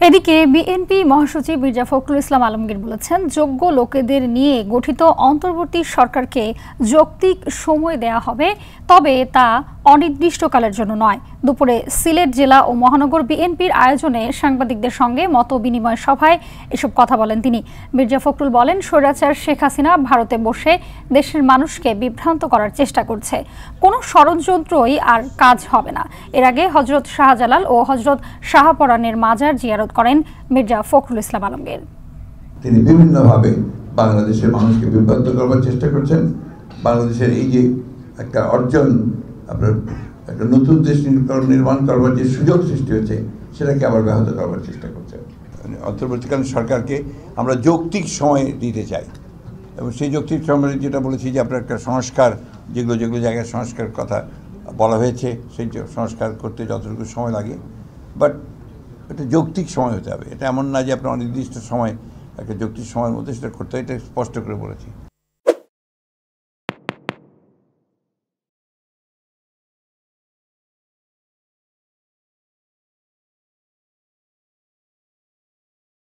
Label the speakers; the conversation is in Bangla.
Speaker 1: এদিকে বিএনপি মহাসচিব মির্জা ফখরুল ইসলাম আলমগীর বলেছেন, যোগ্য লোকেদের নিয়ে গঠিত অন্তর্বর্তী সরকারকে যৌক্তিক সময় দেয়া হবে, তবে তা অনির্দিষ্টকালের জন্য নয়। দুপুরে সিলেট জেলা ও মহানগর বিএনপির আয়োজনে সাংবাদিকদের সঙ্গে মত বিনিময় সভায় এসব কথা বলেন তিনি। মির্জা ফখরুল বলেন, স্বৈরাচার শেখ হাসিনা ভারতে বসে দেশের মানুষকে বিভ্রান্ত করার চেষ্টা করছে। কোনো ষড়যন্ত্রই আর কাজ হবে না। এর আগে হযরত শাহজালাল ও হযরত শাহপরানের মাজার জিয়ারত করেন মির্জা ফখরুল ইসলাম আলমগীর।
Speaker 2: তিনি বিভিন্নভাবে বাংলাদেশের মানুষকে বিভ্রান্ত করবার চেষ্টা করছেন। বাংলাদেশের এই যে একটা অর্জন, আপনার একটা নতুন দেশ নির্মাণ করবার যে সুযোগ সৃষ্টি হয়েছে, সেটাকে আবার ব্যাহত করবার চেষ্টা করছেন। অন্তর্বর্তীকালীন সরকারকে আমরা যৌক্তিক সময় দিতে চাই, এবং সেই যৌক্তিক সময় যেটা বলেছি যে আপনার একটা সংস্কার, যেগুলো জায়গায় সংস্কার কথা বলা হয়েছে, সেই সংস্কার করতে যতটুকু সময় লাগে, বাট এটা যৌক্তিক সময় হতে হবে। এটা এমন না যে আপনার অনির্দিষ্ট সময়, একটা যৌক্তিক সময়ের মধ্যে সেটা করতে হয়, এটা স্পষ্ট করে বলেছি।